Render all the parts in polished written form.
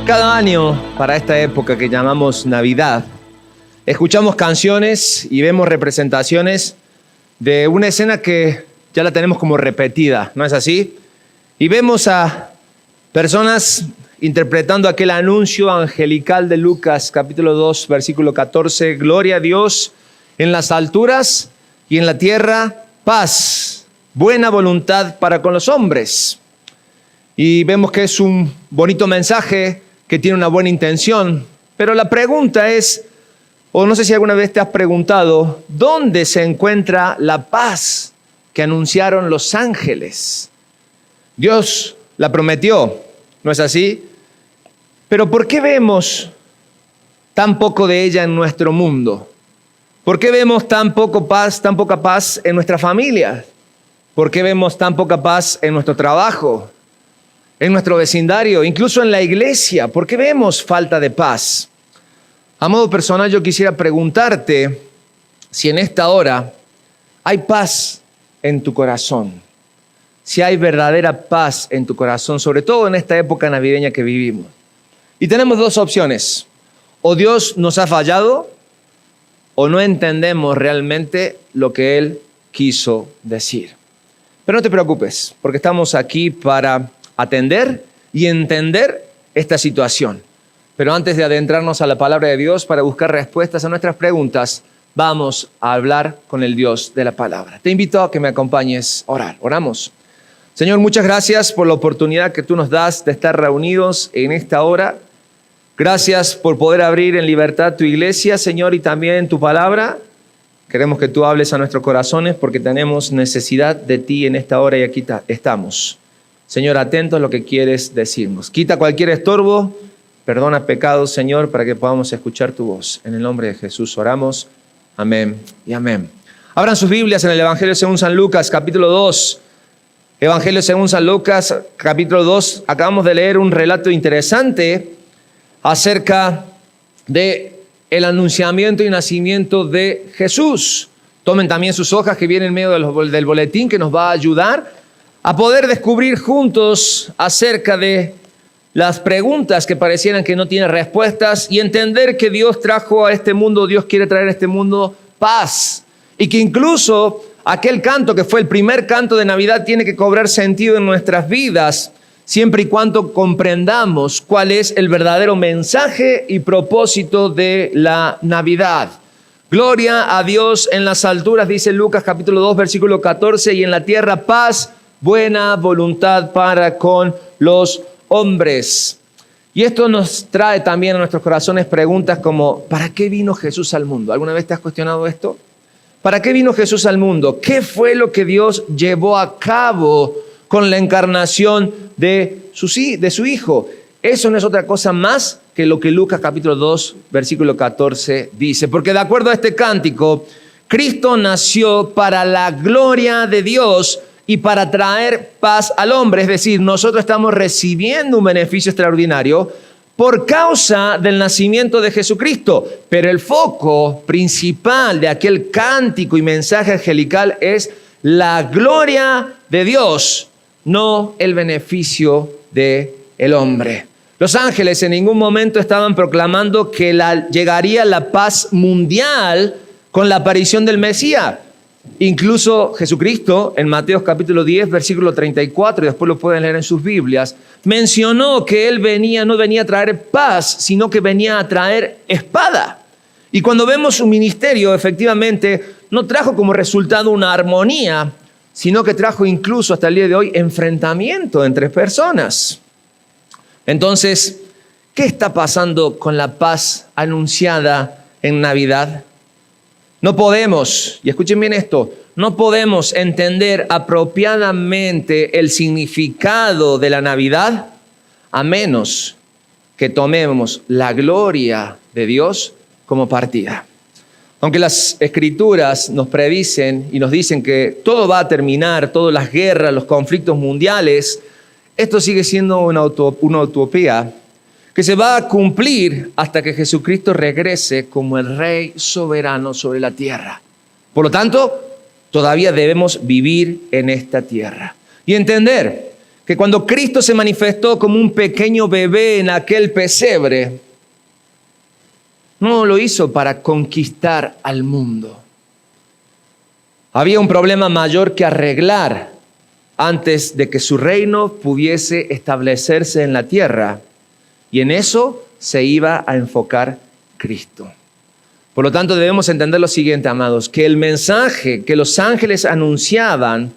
Cada año, para esta época que llamamos Navidad, escuchamos canciones y vemos representaciones de una escena que ya la tenemos como repetida, ¿no es así? Y vemos a personas interpretando aquel anuncio angelical de Lucas, capítulo 2, versículo 14, gloria a Dios en las alturas y en la tierra paz, buena voluntad para con los hombres. Y vemos que es un bonito mensaje que tiene una buena intención, pero la pregunta es, o no sé si alguna vez te has preguntado, ¿dónde se encuentra la paz que anunciaron los ángeles? Dios la prometió, ¿no es así? Pero ¿por qué vemos tan poco de ella en nuestro mundo? ¿Por qué vemos tan poca paz en nuestra familia? ¿Por qué vemos tan poca paz en nuestro trabajo, en nuestro vecindario, incluso en la iglesia? ¿Por qué vemos falta de paz? A modo personal, yo quisiera preguntarte si en esta hora hay paz en tu corazón, si hay verdadera paz en tu corazón, sobre todo en esta época navideña que vivimos. Y tenemos dos opciones: o Dios nos ha fallado, o no entendemos realmente lo que Él quiso decir. Pero no te preocupes, porque estamos aquí para atender y entender esta situación. Pero antes de adentrarnos a la palabra de Dios para buscar respuestas a nuestras preguntas, vamos a hablar con el Dios de la palabra. Te invito a que me acompañes a orar. Oramos. Señor, muchas gracias por la oportunidad que tú nos das de estar reunidos en esta hora. Gracias por poder abrir en libertad tu iglesia, Señor, y también tu palabra. Queremos que tú hables a nuestros corazones porque tenemos necesidad de ti en esta hora y aquí estamos. Señor, atentos a lo que quieres decirnos. Quita cualquier estorbo, perdona pecados, Señor, para que podamos escuchar tu voz. En el nombre de Jesús oramos. Amén y amén. Abran sus Biblias en el Evangelio según San Lucas, capítulo 2. Evangelio según San Lucas, capítulo 2. Acabamos de leer un relato interesante acerca de el anunciamiento y nacimiento de Jesús. Tomen también sus hojas que vienen en medio del boletín, que nos va a ayudar a poder descubrir juntos acerca de las preguntas que parecieran que no tienen respuestas y entender que Dios trajo a este mundo, Dios quiere traer a este mundo paz. Y que incluso aquel canto que fue el primer canto de Navidad tiene que cobrar sentido en nuestras vidas, siempre y cuando comprendamos cuál es el verdadero mensaje y propósito de la Navidad. Gloria a Dios en las alturas, dice Lucas capítulo 2, versículo 14, y en la tierra paz, buena voluntad para con los hombres. Y esto nos trae también a nuestros corazones preguntas como, ¿para qué vino Jesús al mundo? ¿Alguna vez te has cuestionado esto? ¿Para qué vino Jesús al mundo? ¿Qué fue lo que Dios llevó a cabo con la encarnación de su Hijo? Eso no es otra cosa más que lo que Lucas capítulo 2, versículo 14 dice. Porque de acuerdo a este cántico, Cristo nació para la gloria de Dios y para traer paz al hombre. Es decir, nosotros estamos recibiendo un beneficio extraordinario por causa del nacimiento de Jesucristo. Pero el foco principal de aquel cántico y mensaje angelical es la gloria de Dios, no el beneficio del hombre. Los ángeles en ningún momento estaban proclamando que llegaría la paz mundial con la aparición del Mesías. Incluso Jesucristo en Mateo capítulo 10, versículo 34, y después lo pueden leer en sus Biblias, mencionó que Él no venía a traer paz, sino que venía a traer espada. Y cuando vemos su ministerio, efectivamente, no trajo como resultado una armonía, sino que trajo incluso hasta el día de hoy enfrentamiento entre personas. Entonces, ¿qué está pasando con la paz anunciada en Navidad? No podemos, y escuchen bien esto, no podemos entender apropiadamente el significado de la Navidad a menos que tomemos la gloria de Dios como partida. Aunque las Escrituras nos predicen y nos dicen que todo va a terminar, todas las guerras, los conflictos mundiales, esto sigue siendo una utopía que se va a cumplir hasta que Jesucristo regrese como el Rey soberano sobre la tierra. Por lo tanto, todavía debemos vivir en esta tierra y entender que cuando Cristo se manifestó como un pequeño bebé en aquel pesebre, no lo hizo para conquistar al mundo. Había un problema mayor que arreglar antes de que su reino pudiese establecerse en la tierra. Y en eso se iba a enfocar Cristo. Por lo tanto, debemos entender lo siguiente, amados, que el mensaje que los ángeles anunciaban,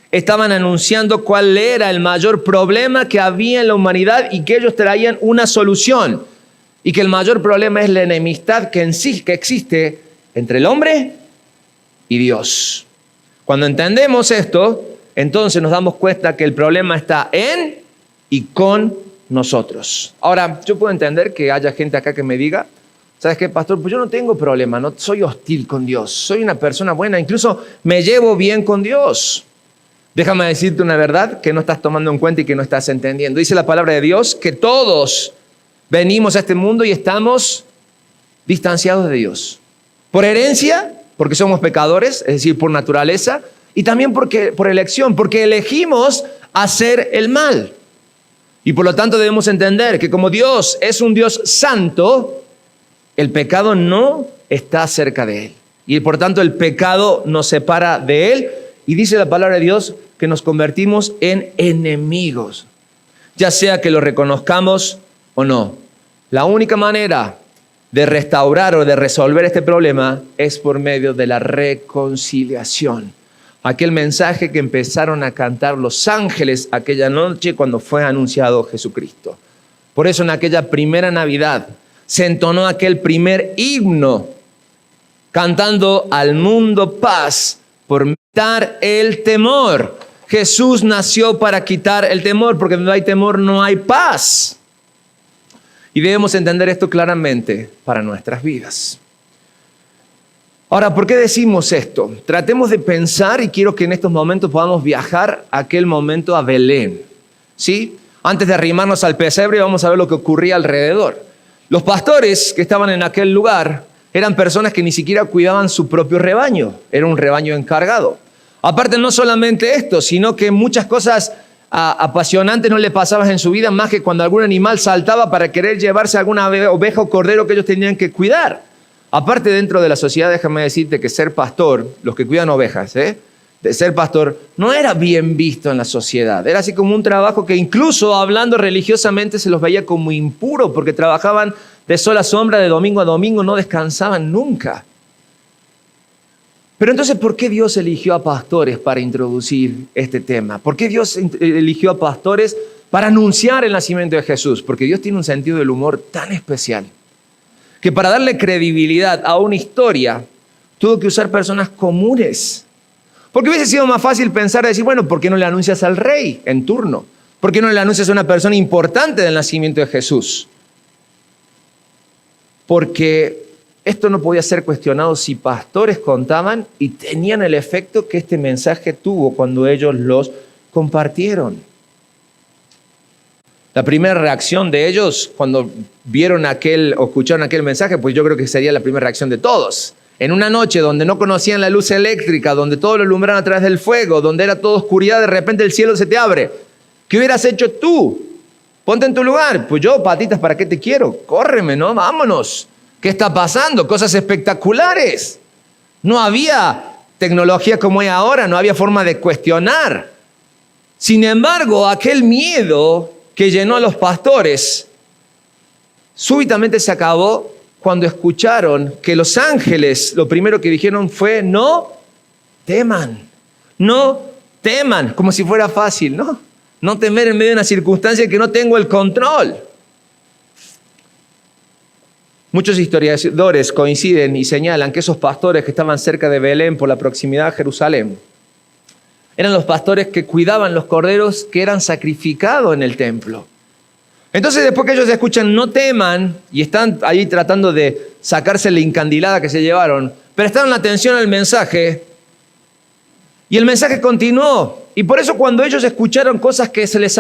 estaban anunciando cuál era el mayor problema que había en la humanidad y que ellos traían una solución. Y que el mayor problema es la enemistad que existe entre el hombre y Dios. Cuando entendemos esto, entonces nos damos cuenta que el problema está en y con nosotros. Ahora, yo puedo entender que haya gente acá que me diga, ¿sabes qué, pastor? Pues yo no tengo problema, no soy hostil con Dios, soy una persona buena, incluso me llevo bien con Dios. Déjame decirte una verdad que no estás tomando en cuenta y que no estás entendiendo. Dice la palabra de Dios que todos venimos a este mundo y estamos distanciados de Dios. Por herencia, porque somos pecadores, es decir, por naturaleza, y también por elección, porque elegimos hacer el mal. Y por lo tanto debemos entender que como Dios es un Dios santo, el pecado no está cerca de Él. Y por tanto el pecado nos separa de Él. Y dice la palabra de Dios que nos convertimos en enemigos, ya sea que lo reconozcamos o no. La única manera de restaurar o de resolver este problema es por medio de la reconciliación. Aquel mensaje que empezaron a cantar los ángeles aquella noche cuando fue anunciado Jesucristo. Por eso en aquella primera Navidad se entonó aquel primer himno cantando al mundo paz por quitar el temor. Jesús nació para quitar el temor, porque donde hay temor no hay paz. Y debemos entender esto claramente para nuestras vidas. Ahora, ¿por qué decimos esto? Tratemos de pensar, y quiero que en estos momentos podamos viajar a aquel momento a Belén, ¿sí? Antes de arrimarnos al pesebre, vamos a ver lo que ocurría alrededor. Los pastores que estaban en aquel lugar eran personas que ni siquiera cuidaban su propio rebaño. Era un rebaño encargado. Aparte, no solamente esto, sino que muchas cosas apasionantes no le pasaban en su vida, más que cuando algún animal saltaba para querer llevarse alguna oveja o cordero que ellos tenían que cuidar. Aparte, dentro de la sociedad, déjame decirte que ser pastor, los que cuidan ovejas, de ser pastor, no era bien visto en la sociedad. Era así como un trabajo que incluso hablando religiosamente se los veía como impuro, porque trabajaban de sol a sombra, de domingo a domingo, no descansaban nunca. Pero entonces, ¿por qué Dios eligió a pastores para introducir este tema? ¿Por qué Dios eligió a pastores para anunciar el nacimiento de Jesús? Porque Dios tiene un sentido del humor tan especial que para darle credibilidad a una historia tuvo que usar personas comunes. Porque hubiese sido más fácil pensar y decir, bueno, ¿por qué no le anuncias al rey en turno? ¿Por qué no le anuncias a una persona importante del nacimiento de Jesús? Porque esto no podía ser cuestionado si pastores contaban y tenían el efecto que este mensaje tuvo cuando ellos los compartieron. La primera reacción de ellos cuando vieron o escucharon aquel mensaje, pues yo creo que sería la primera reacción de todos. En una noche donde no conocían la luz eléctrica, donde todo lo alumbraban a través del fuego, donde era toda oscuridad, de repente el cielo se te abre. ¿Qué hubieras hecho tú? Ponte en tu lugar. Pues yo, patitas, ¿para qué te quiero? Córreme, ¿no? Vámonos. ¿Qué está pasando? Cosas espectaculares. No había tecnología como hay ahora, no había forma de cuestionar. Sin embargo, aquel miedo que llenó a los pastores súbitamente se acabó cuando escucharon que los ángeles, lo primero que dijeron fue, no teman, como si fuera fácil, ¿no? No temer en medio de una circunstancia que no tengo el control. Muchos historiadores coinciden y señalan que esos pastores que estaban cerca de Belén por la proximidad a Jerusalén eran los pastores que cuidaban los corderos que eran sacrificados en el templo. Entonces, después que ellos escuchan no teman y están ahí tratando de sacarse la incandilada que se llevaron, prestaron atención al mensaje y el mensaje continuó. Y por eso cuando ellos escucharon cosas que se les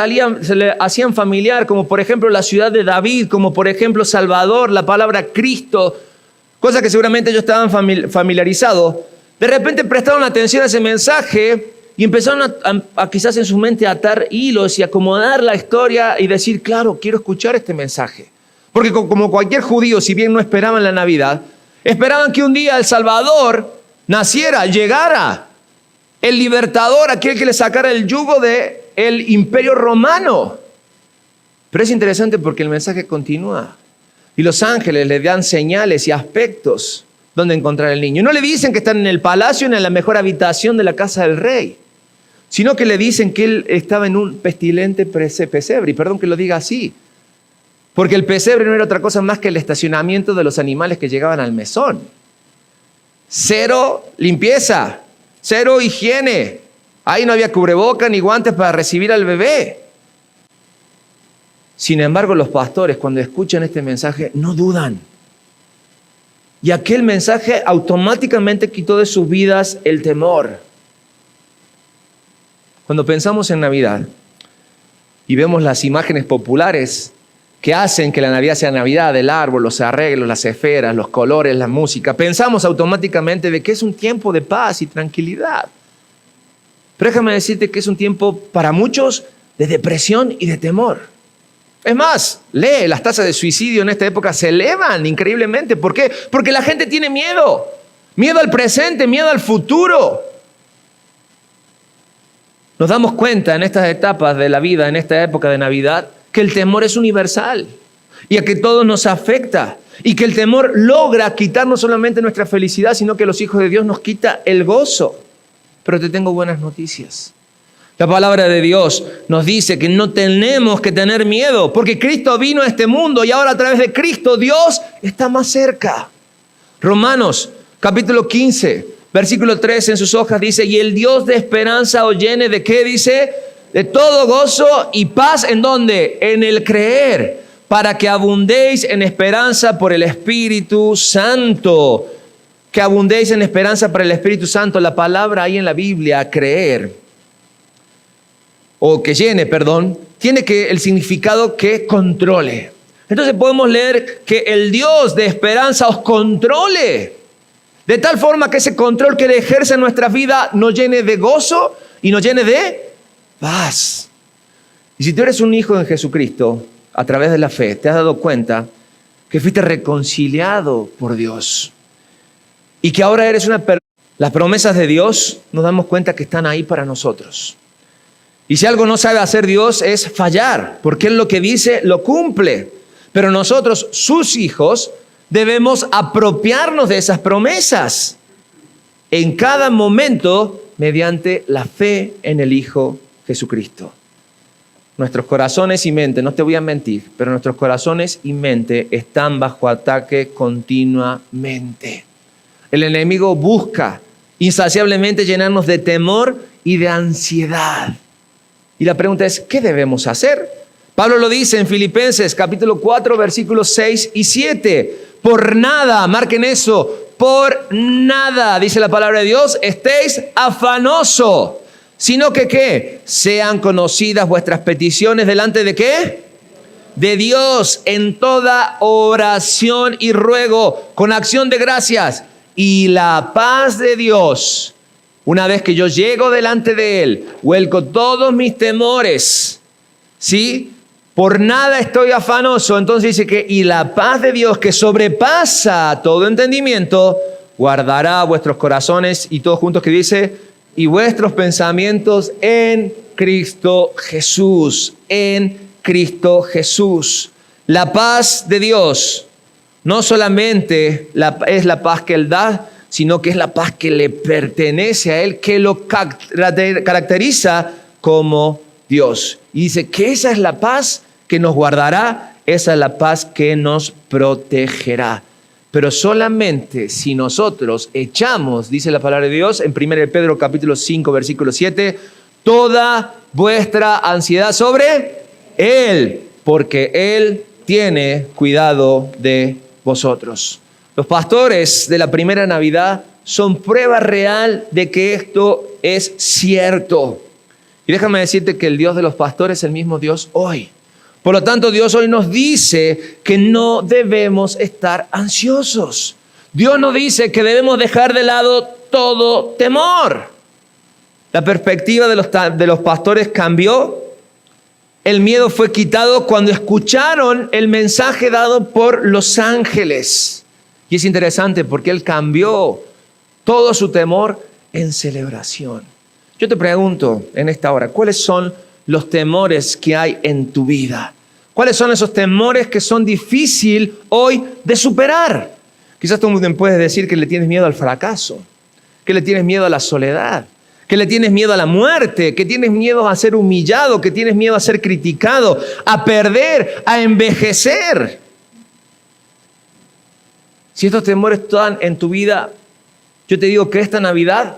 hacían familiar, como por ejemplo la ciudad de David, como por ejemplo Salvador, la palabra Cristo, cosas que seguramente ellos estaban familiarizados, de repente prestaron atención a ese mensaje y empezaron a quizás en su mente a atar hilos y acomodar la historia y decir, claro, quiero escuchar este mensaje. Porque como cualquier judío, si bien no esperaban la Navidad, esperaban que un día el Salvador naciera, llegara, el libertador, aquel que le sacara el yugo del imperio romano. Pero es interesante porque el mensaje continúa. Y los ángeles le dan señales y aspectos donde encontrar al niño. No le dicen que están en el palacio, en la mejor habitación de la casa del rey, sino que le dicen que él estaba en un pestilente pesebre. Y perdón que lo diga así, porque el pesebre no era otra cosa más que el estacionamiento de los animales que llegaban al mesón. Cero limpieza, cero higiene. Ahí no había cubreboca ni guantes para recibir al bebé. Sin embargo, los pastores, cuando escuchan este mensaje, no dudan. Y aquel mensaje automáticamente quitó de sus vidas el temor. Cuando pensamos en Navidad y vemos las imágenes populares que hacen que la Navidad sea Navidad, el árbol, los arreglos, las esferas, los colores, la música, pensamos automáticamente de que es un tiempo de paz y tranquilidad. Pero déjame decirte que es un tiempo para muchos de depresión y de temor. Es más, las tasas de suicidio en esta época se elevan increíblemente. ¿Por qué? Porque la gente tiene miedo. Miedo al presente, miedo al futuro. Nos damos cuenta en estas etapas de la vida, en esta época de Navidad, que el temor es universal y a que todo nos afecta. Y que el temor logra quitar no solamente nuestra felicidad, sino que los hijos de Dios nos quita el gozo. Pero te tengo buenas noticias. La palabra de Dios nos dice que no tenemos que tener miedo, porque Cristo vino a este mundo y ahora a través de Cristo Dios está más cerca. Romanos capítulo 15, versículo 3 en sus hojas dice, y el Dios de esperanza os llene de ¿qué dice? De todo gozo y paz, ¿en dónde? En el creer, para que abundéis en esperanza por el Espíritu Santo. Que abundéis en esperanza por el Espíritu Santo. La palabra ahí en la Biblia, creer, o que llene, perdón, tiene el significado que controle. Entonces podemos leer que el Dios de esperanza os controle, de tal forma que ese control que Él ejerce en nuestra vida nos llene de gozo y nos llene de paz. Y si tú eres un hijo de Jesucristo, a través de la fe, te has dado cuenta que fuiste reconciliado por Dios y que ahora eres una persona. Las promesas de Dios nos damos cuenta que están ahí para nosotros. Y si algo no sabe hacer Dios es fallar, porque Él lo que dice lo cumple. Pero nosotros, sus hijos, debemos apropiarnos de esas promesas en cada momento mediante la fe en el Hijo Jesucristo. Nuestros corazones y mente, no te voy a mentir, pero nuestros corazones y mente están bajo ataque continuamente. El enemigo busca insaciablemente llenarnos de temor y de ansiedad. Y la pregunta es, ¿qué debemos hacer? Pablo lo dice en Filipenses capítulo 4, versículos 6 y 7. Por nada, marquen eso, por nada, dice la palabra de Dios, estéis afanosos, sino que ¿qué? Sean conocidas vuestras peticiones delante de ¿qué? De Dios en toda oración y ruego, con acción de gracias. Y la paz de Dios, una vez que yo llego delante de Él, vuelco todos mis temores, ¿sí? Por nada estoy afanoso. Entonces dice que, y la paz de Dios que sobrepasa todo entendimiento, guardará vuestros corazones, y todos juntos que dice, y vuestros pensamientos en Cristo Jesús, en Cristo Jesús. La paz de Dios no solamente es la paz que Él da, sino que es la paz que le pertenece a Él, que lo caracteriza como Dios. Y dice que esa es la paz que nos guardará, esa es la paz que nos protegerá. Pero solamente si nosotros echamos, dice la palabra de Dios en 1 Pedro capítulo 5, versículo 7, toda vuestra ansiedad sobre Él, porque Él tiene cuidado de vosotros. Los pastores de la primera Navidad son prueba real de que esto es cierto. Y déjame decirte que el Dios de los pastores es el mismo Dios hoy. Por lo tanto, Dios hoy nos dice que no debemos estar ansiosos. Dios nos dice que debemos dejar de lado todo temor. La perspectiva de los pastores cambió. El miedo fue quitado cuando escucharon el mensaje dado por los ángeles. Y es interesante porque Él cambió todo su temor en celebración. Yo te pregunto en esta hora, ¿cuáles son los temores que hay en tu vida? ¿Cuáles son esos temores que son difíciles hoy de superar? Quizás tú me puedes decir que le tienes miedo al fracaso, que le tienes miedo a la soledad, que le tienes miedo a la muerte, que tienes miedo a ser humillado, que tienes miedo a ser criticado, a perder, a envejecer. Si estos temores están en tu vida, yo te digo que esta Navidad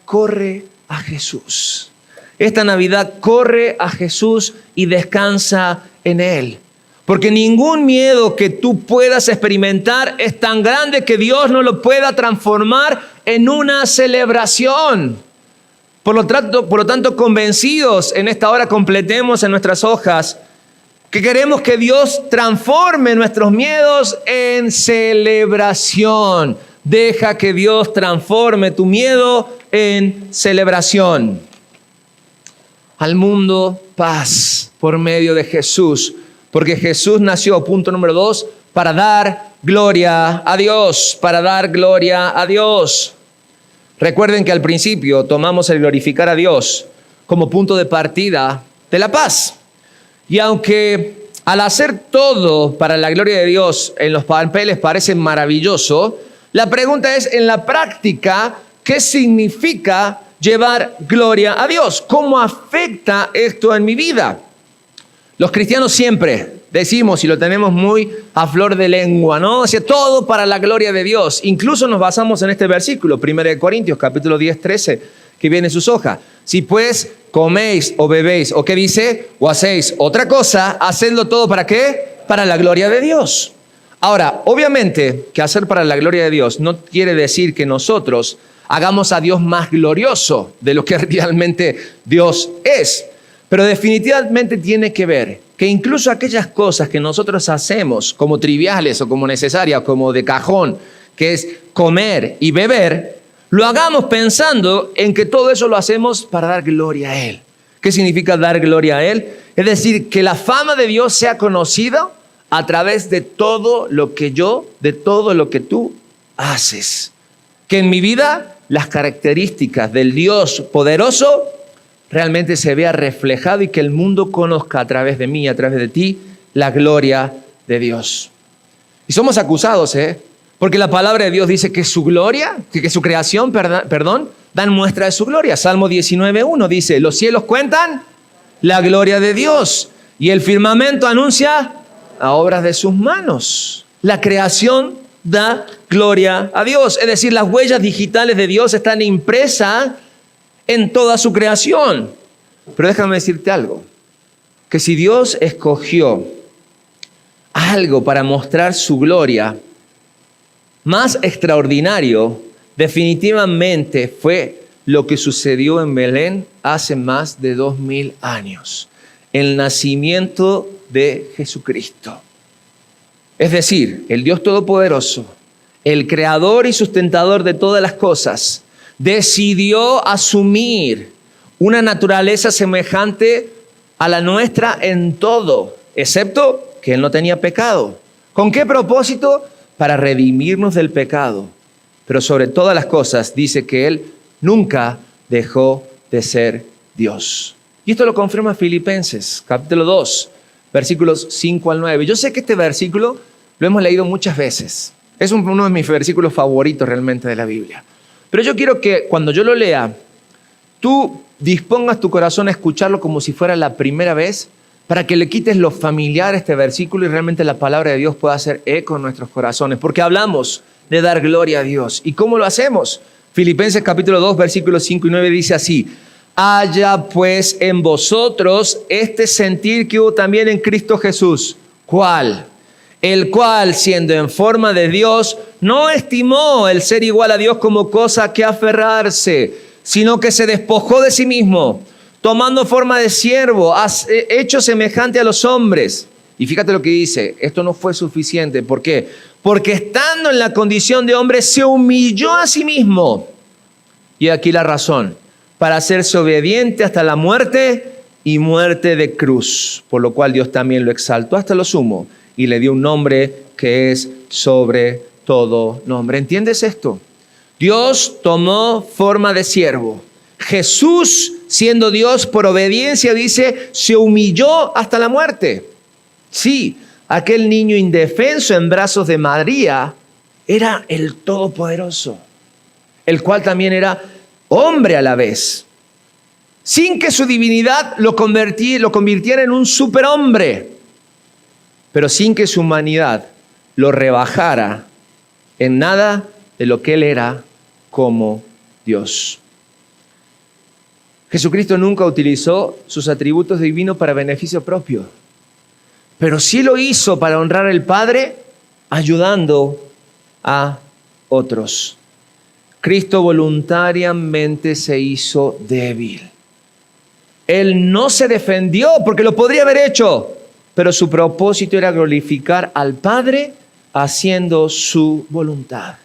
corre a Jesús. Esta Navidad corre a Jesús y descansa en Él. Porque ningún miedo que tú puedas experimentar es tan grande que Dios no lo pueda transformar en una celebración. Por lo tanto, convencidos en esta hora, completemos en nuestras hojas que queremos que Dios transforme nuestros miedos en celebración. Deja que Dios transforme tu miedo en celebración. Al mundo, paz por medio de Jesús. Porque Jesús nació, punto número 2, para dar gloria a Dios. Para dar gloria a Dios. Recuerden que al principio tomamos el glorificar a Dios como punto de partida de la paz. Y aunque al hacer todo para la gloria de Dios en los papeles parece maravilloso, la pregunta es, en la práctica, ¿qué significa llevar gloria a Dios? ¿Cómo afecta esto en mi vida? Los cristianos siempre decimos, y lo tenemos muy a flor de lengua, ¿no? O sea, todo para la gloria de Dios. Incluso nos basamos en este versículo, 1 Corintios, capítulo 10, 13, que viene en sus hojas. Si pues coméis o bebéis, o qué dice, o hacéis otra cosa, hacedlo todo ¿para qué? Para la gloria de Dios. Ahora, obviamente que hacer para la gloria de Dios no quiere decir que nosotros hagamos a Dios más glorioso de lo que realmente Dios es. Pero definitivamente tiene que ver que incluso aquellas cosas que nosotros hacemos como triviales o como necesarias, como de cajón, que es comer y beber, lo hagamos pensando en que todo eso lo hacemos para dar gloria a Él. ¿Qué significa dar gloria a Él? Es decir, que la fama de Dios sea conocida a través de todo lo que tú haces. Que en mi vida las características del Dios poderoso realmente se vea reflejado y que el mundo conozca a través de mí, a través de ti, la gloria de Dios. Y somos acusados, porque la palabra de Dios dice que su gloria, que su creación, dan muestra de su gloria. Salmo 19:1 dice, los cielos cuentan la gloria de Dios y el firmamento anuncia las obras de sus manos. La creación da gloria a Dios. Es decir, las huellas digitales de Dios están impresas en toda su creación. Pero déjame decirte algo, que si Dios escogió algo para mostrar su gloria, más extraordinario definitivamente fue lo que sucedió en Belén hace más de 2000 años, el nacimiento de Jesucristo. Es decir, el Dios Todopoderoso, el creador y sustentador de todas las cosas, decidió asumir una naturaleza semejante a la nuestra en todo, excepto que Él no tenía pecado. ¿Con qué propósito? Para redimirnos del pecado. Pero sobre todas las cosas dice que Él nunca dejó de ser Dios. Y esto lo confirma Filipenses, capítulo 2, versículos 5 al 9. Yo sé que este versículo lo hemos leído muchas veces. Es uno de mis versículos favoritos realmente de la Biblia. Pero yo quiero que cuando yo lo lea, tú dispongas tu corazón a escucharlo como si fuera la primera vez, para que le quites lo familiar a este versículo y realmente la palabra de Dios pueda hacer eco en nuestros corazones. Porque hablamos de dar gloria a Dios. ¿Y cómo lo hacemos? Filipenses capítulo 2, versículos 5 y 9 dice así: haya pues en vosotros este sentir que hubo también en Cristo Jesús. ¿Cuál? El cual, siendo en forma de Dios, no estimó el ser igual a Dios como cosa que aferrarse, sino que se despojó de sí mismo, tomando forma de siervo, hecho semejante a los hombres. Y fíjate lo que dice, esto no fue suficiente. ¿Por qué? Porque estando en la condición de hombre, se humilló a sí mismo. Y aquí la razón, para hacerse obediente hasta la muerte y muerte de cruz, por lo cual Dios también lo exaltó hasta lo sumo y le dio un nombre que es sobre todo nombre. ¿Entiendes esto? Dios tomó forma de siervo. Jesús, siendo Dios por obediencia, dice, se humilló hasta la muerte. Sí, aquel niño indefenso en brazos de María era el Todopoderoso, el cual también era hombre a la vez, sin que su divinidad lo convirtiera en un superhombre, pero sin que su humanidad lo rebajara en nada de lo que él era como Dios. Jesucristo nunca utilizó sus atributos divinos para beneficio propio, pero sí lo hizo para honrar al Padre, ayudando a otros. Cristo voluntariamente se hizo débil. Él no se defendió porque lo podría haber hecho, pero su propósito era glorificar al Padre haciendo su voluntad.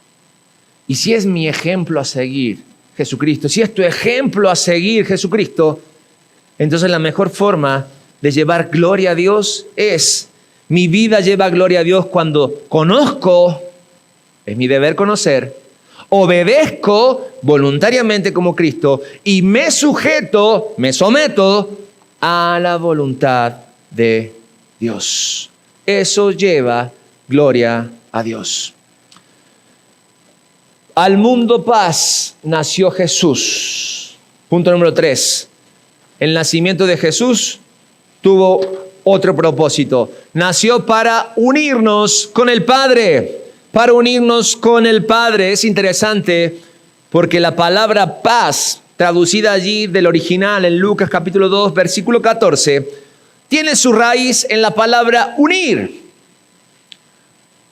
Y si es mi ejemplo a seguir, Jesucristo, si es tu ejemplo a seguir, Jesucristo, entonces la mejor forma de llevar gloria a Dios es, mi vida lleva gloria a Dios cuando conozco, es mi deber conocer, obedezco voluntariamente como Cristo y me sujeto, me someto a la voluntad de Dios. Eso lleva gloria a Dios. Al mundo paz nació Jesús. Punto número 3. El nacimiento de Jesús tuvo otro propósito. Nació para unirnos con el Padre. Para unirnos con el Padre. Es interesante porque la palabra paz, traducida allí del original en Lucas capítulo 2, versículo 14, tiene su raíz en la palabra unir.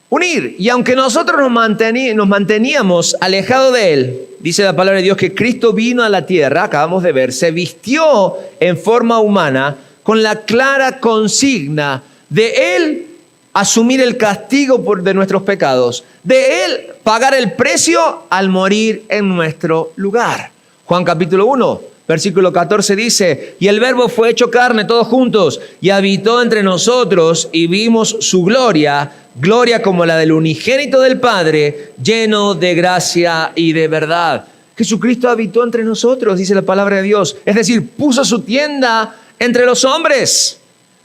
Unir. Y aunque nosotros nos manteníamos alejados de Él, dice la palabra de Dios que Cristo vino a la tierra, acabamos de ver, se vistió en forma humana con la clara consigna de Él asumir el castigo de nuestros pecados, de Él pagar el precio al morir en nuestro lugar. Juan capítulo 1, versículo 14 dice, y el Verbo fue hecho carne todos juntos y habitó entre nosotros y vimos su gloria, gloria como la del unigénito del Padre, lleno de gracia y de verdad. Jesucristo habitó entre nosotros, dice la palabra de Dios. Es decir, puso su tienda entre los hombres.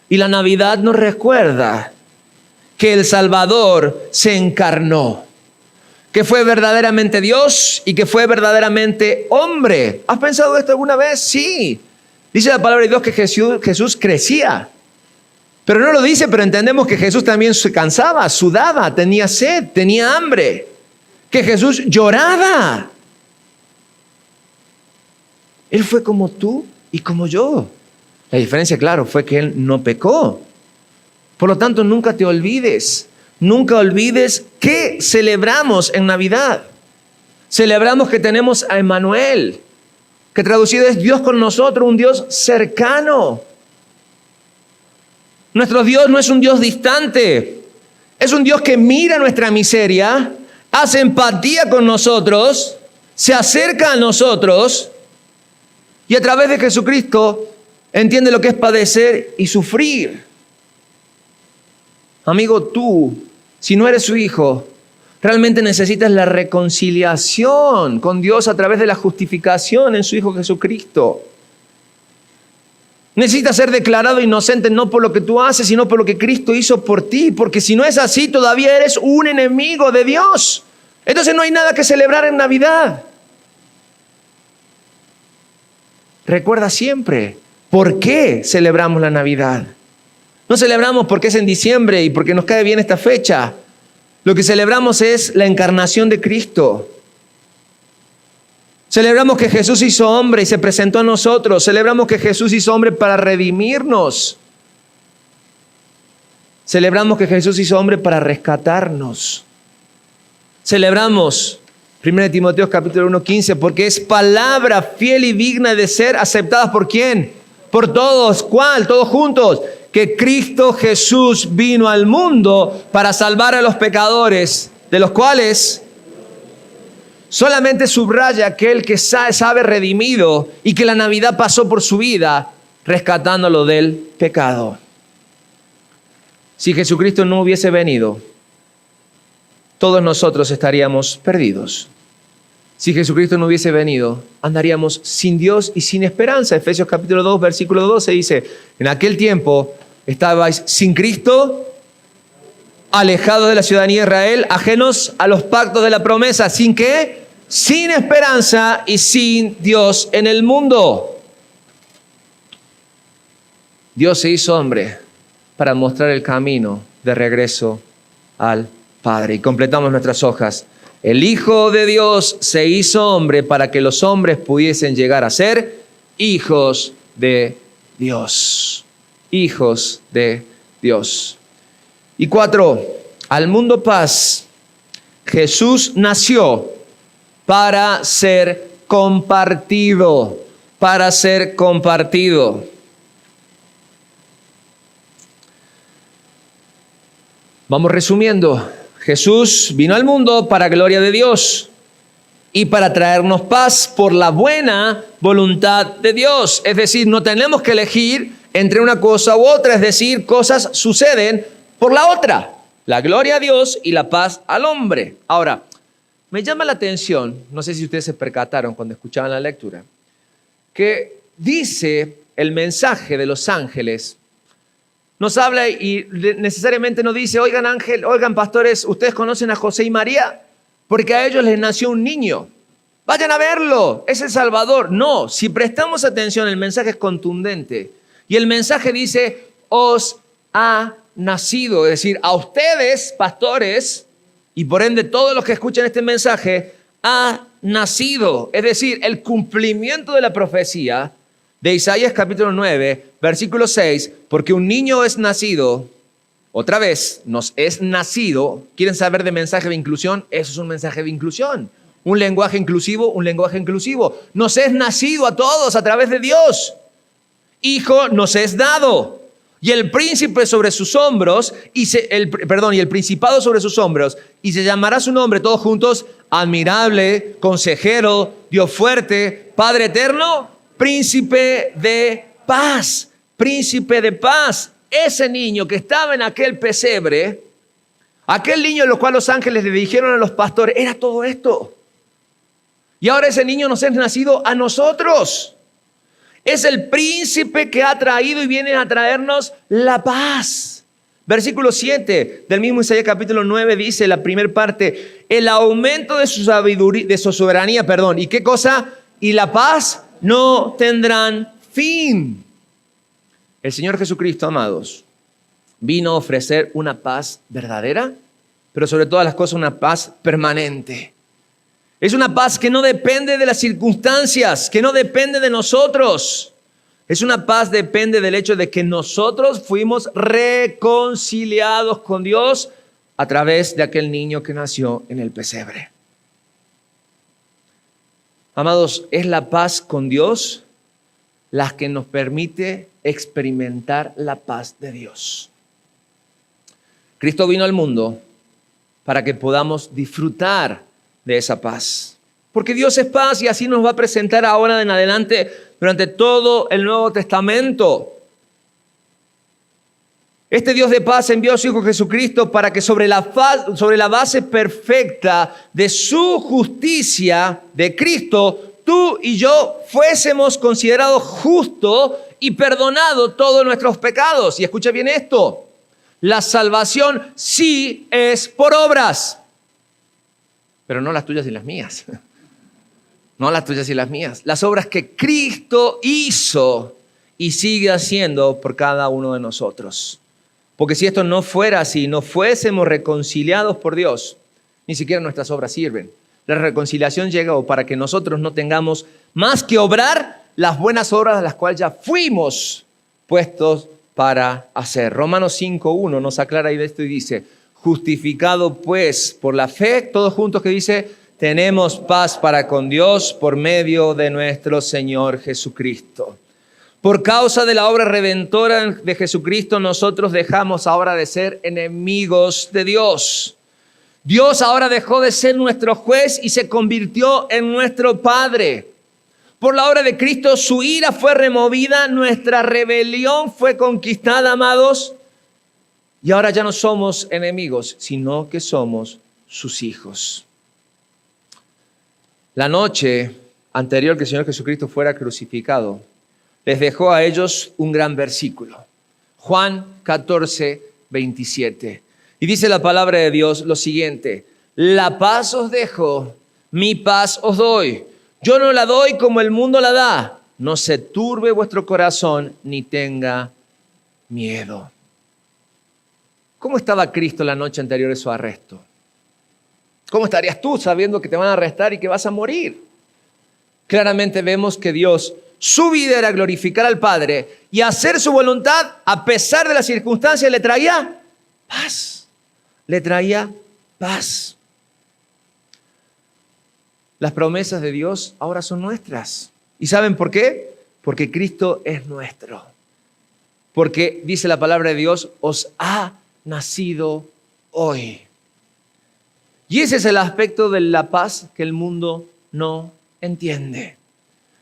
Y la Navidad nos recuerda que el Salvador se encarnó, que fue verdaderamente Dios y que fue verdaderamente hombre. ¿Has pensado esto alguna vez? Sí. Dice la palabra de Dios que Jesús crecía. Pero no lo dice, pero entendemos que Jesús también se cansaba, sudaba, tenía sed, tenía hambre. Que Jesús lloraba. Él fue como tú y como yo. La diferencia, claro, fue que Él no pecó. Por lo tanto, nunca te olvides. Nunca olvides que celebramos en Navidad. Celebramos que tenemos a Emmanuel, que traducido es Dios con nosotros, un Dios cercano. Nuestro Dios no es un Dios distante, es un Dios que mira nuestra miseria, hace empatía con nosotros, se acerca a nosotros y a través de Jesucristo entiende lo que es padecer y sufrir. Amigo, tú, si no eres su hijo, realmente necesitas la reconciliación con Dios a través de la justificación en su Hijo Jesucristo. Necesitas ser declarado inocente no por lo que tú haces, sino por lo que Cristo hizo por ti. Porque si no es así, todavía eres un enemigo de Dios. Entonces no hay nada que celebrar en Navidad. Recuerda siempre, ¿por qué celebramos la Navidad? No celebramos porque es en diciembre y porque nos cae bien esta fecha. Lo que celebramos es la encarnación de Cristo. Celebramos que Jesús hizo hombre y se presentó a nosotros. Celebramos que Jesús hizo hombre para redimirnos. Celebramos que Jesús hizo hombre para rescatarnos. Celebramos 1 Timoteo capítulo 1:15 porque es palabra fiel y digna de ser aceptada ¿por quién? Por todos. ¿Cuál? Todos juntos. Que Cristo Jesús vino al mundo para salvar a los pecadores, de los cuales solamente subraya aquel que sabe redimido y que la Navidad pasó por su vida, rescatándolo del pecado. Si Jesucristo no hubiese venido, todos nosotros estaríamos perdidos. Si Jesucristo no hubiese venido, andaríamos sin Dios y sin esperanza. Efesios capítulo 2, versículo 12 dice, en aquel tiempo estabais sin Cristo, alejados de la ciudadanía de Israel, ajenos a los pactos de la promesa. ¿Sin qué? Sin esperanza y sin Dios en el mundo. Dios se hizo hombre para mostrar el camino de regreso al Padre. Y completamos nuestras hojas. El Hijo de Dios se hizo hombre para que los hombres pudiesen llegar a ser hijos de Dios. Hijos de Dios. Y 4, al mundo paz. Jesús nació para ser compartido. Para ser compartido. Vamos resumiendo. Jesús vino al mundo para gloria de Dios y para traernos paz por la buena voluntad de Dios. Es decir, no tenemos que elegir entre una cosa u otra, es decir, cosas suceden por la otra. La gloria a Dios y la paz al hombre. Ahora, me llama la atención, no sé si ustedes se percataron cuando escuchaban la lectura, que dice el mensaje de los ángeles. Nos habla y necesariamente nos dice, oigan pastores, ¿ustedes conocen a José y María? Porque a ellos les nació un niño. Vayan a verlo, es el Salvador. No, si prestamos atención, el mensaje es contundente. Y el mensaje dice, os ha nacido. Es decir, a ustedes, pastores, y por ende todos los que escuchan este mensaje, ha nacido. Es decir, el cumplimiento de la profecía de Isaías capítulo 9, versículo 6, porque un niño es nacido, otra vez, nos es nacido. ¿Quieren saber de mensaje de inclusión? Eso es un mensaje de inclusión. Un lenguaje inclusivo, un lenguaje inclusivo. Nos es nacido a todos a través de Dios. Hijo nos es dado. Y el príncipe sobre sus hombros, y el principado sobre sus hombros, y se llamará su nombre, todos juntos, admirable, consejero, Dios fuerte, Padre eterno, príncipe de paz, príncipe de paz. Ese niño que estaba en aquel pesebre, aquel niño en lo cual los ángeles le dijeron a los pastores, era todo esto. Y ahora ese niño nos es nacido a nosotros. Es el príncipe que ha traído y viene a traernos la paz. Versículo 7 del mismo Isaías capítulo 9 dice, la primera parte, el aumento de su sabiduría, de su soberanía, ¿Y qué cosa? Y la paz no tendrán fin. El Señor Jesucristo, amados, vino a ofrecer una paz verdadera, pero sobre todas las cosas una paz permanente. Es una paz que no depende de las circunstancias, que no depende de nosotros. Es una paz que depende del hecho de que nosotros fuimos reconciliados con Dios a través de aquel niño que nació en el pesebre. Amados, es la paz con Dios la que nos permite experimentar la paz de Dios. Cristo vino al mundo para que podamos disfrutar de esa paz. Porque Dios es paz y así nos va a presentar ahora en adelante durante todo el Nuevo Testamento. Este Dios de paz envió a su Hijo Jesucristo para que sobre la base perfecta de su justicia de Cristo, tú y yo fuésemos considerados justos y perdonados todos nuestros pecados. Y escucha bien esto, la salvación sí es por obras, pero no las tuyas y las mías. No las tuyas y las mías. Las obras que Cristo hizo y sigue haciendo por cada uno de nosotros. Porque si esto no fuera así, no fuésemos reconciliados por Dios, ni siquiera nuestras obras sirven. La reconciliación llega para que nosotros no tengamos más que obrar las buenas obras de las cuales ya fuimos puestos para hacer. Romanos 5:1 nos aclara ahí de esto y dice, justificado pues por la fe, todos juntos que dice, tenemos paz para con Dios por medio de nuestro Señor Jesucristo. Por causa de la obra redentora de Jesucristo, nosotros dejamos ahora de ser enemigos de Dios. Dios ahora dejó de ser nuestro juez y se convirtió en nuestro Padre. Por la obra de Cristo, su ira fue removida, nuestra rebelión fue conquistada, amados. Y ahora ya no somos enemigos, sino que somos sus hijos. La noche anterior que el Señor Jesucristo fuera crucificado, les dejó a ellos un gran versículo. Juan 14, 27. Y dice la palabra de Dios lo siguiente: la paz os dejo, mi paz os doy. Yo no la doy como el mundo la da. No se turbe vuestro corazón ni tenga miedo. ¿Cómo estaba Cristo la noche anterior a su arresto? ¿Cómo estarías tú sabiendo que te van a arrestar y que vas a morir? Claramente vemos que Dios, su vida era glorificar al Padre y hacer su voluntad a pesar de las circunstancias. Le traía paz. Le traía paz. Las promesas de Dios ahora son nuestras. ¿Y saben por qué? Porque Cristo es nuestro. Porque dice la palabra de Dios, os ha nacido hoy. Y ese es el aspecto de la paz que el mundo no entiende.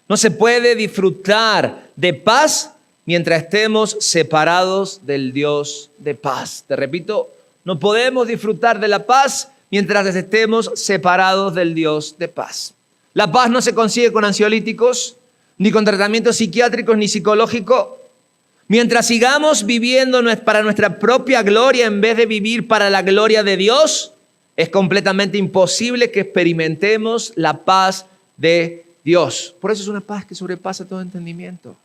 No se puede disfrutar de paz mientras estemos separados del Dios de paz. Te repito, no podemos disfrutar de la paz mientras estemos separados del Dios de paz. La paz no se consigue con ansiolíticos, ni con tratamientos psiquiátricos, ni psicológicos. Mientras sigamos viviendo para nuestra propia gloria en vez de vivir para la gloria de Dios, es completamente imposible que experimentemos la paz de Dios. Por eso es una paz que sobrepasa todo entendimiento.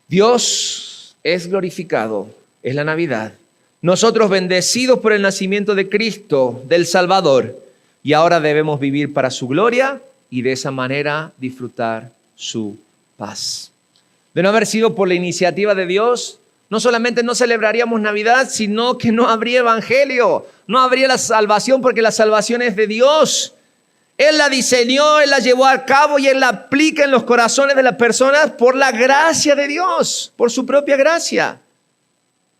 Dios es glorificado, es la Navidad. Nosotros bendecidos por el nacimiento de Cristo, del Salvador, y ahora debemos vivir para su gloria y de esa manera disfrutar su paz. De no haber sido por la iniciativa de Dios, no solamente no celebraríamos Navidad, sino que no habría evangelio, no habría la salvación, porque la salvación es de Dios. Él la diseñó, Él la llevó a cabo y Él la aplica en los corazones de las personas por la gracia de Dios, por su propia gracia.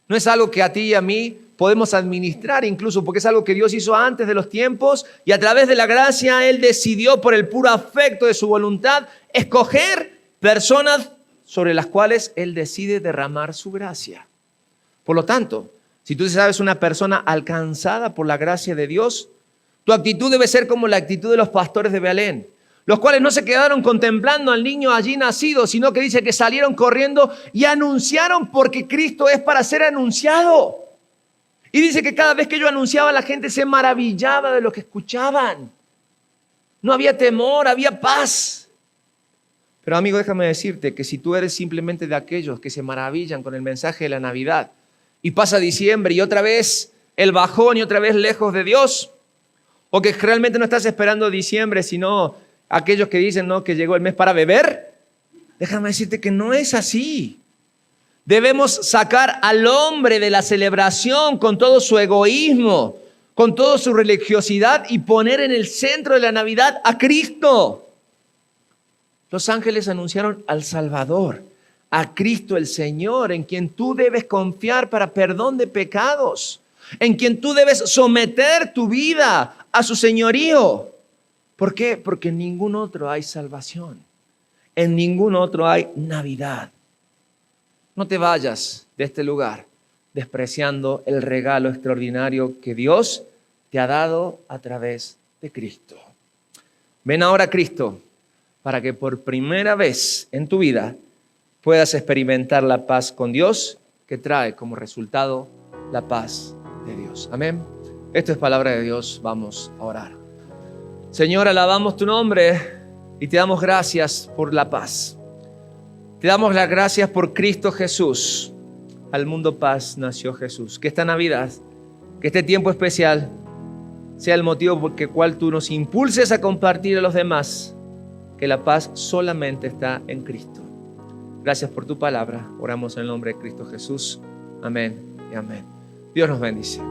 No es algo que a ti y a mí podemos administrar incluso, porque es algo que Dios hizo antes de los tiempos y a través de la gracia Él decidió por el puro afecto de su voluntad escoger personas sobre las cuales Él decide derramar su gracia. Por lo tanto, si tú sabes una persona alcanzada por la gracia de Dios, tu actitud debe ser como la actitud de los pastores de Belén, los cuales no se quedaron contemplando al niño allí nacido, sino que dice que salieron corriendo y anunciaron, porque Cristo es para ser anunciado. Y dice que cada vez que ellos anunciaban, la gente se maravillaba de lo que escuchaban. No había temor, había paz. Pero amigo, déjame decirte que si tú eres simplemente de aquellos que se maravillan con el mensaje de la Navidad y pasa diciembre y otra vez el bajón y otra vez lejos de Dios, o que realmente no estás esperando diciembre, sino aquellos que dicen no, que llegó el mes para beber, déjame decirte que no es así. Debemos sacar al hombre de la celebración con todo su egoísmo, con toda su religiosidad y poner en el centro de la Navidad a Cristo. Los ángeles anunciaron al Salvador, a Cristo el Señor, en quien tú debes confiar para perdón de pecados, en quien tú debes someter tu vida a su señorío. ¿Por qué? Porque en ningún otro hay salvación, en ningún otro hay Navidad. No te vayas de este lugar despreciando el regalo extraordinario que Dios te ha dado a través de Cristo. Ven ahora a Cristo para que por primera vez en tu vida puedas experimentar la paz con Dios que trae como resultado la paz de Dios. Amén. Esto es palabra de Dios. Vamos a orar. Señor, alabamos tu nombre y te damos gracias por la paz. Te damos las gracias por Cristo Jesús. Al mundo paz nació Jesús. Que esta Navidad, que este tiempo especial sea el motivo por el cual tú nos impulses a compartir a los demás que la paz solamente está en Cristo. Gracias por tu palabra. Oramos en el nombre de Cristo Jesús. Amén y amén. Dios nos bendice.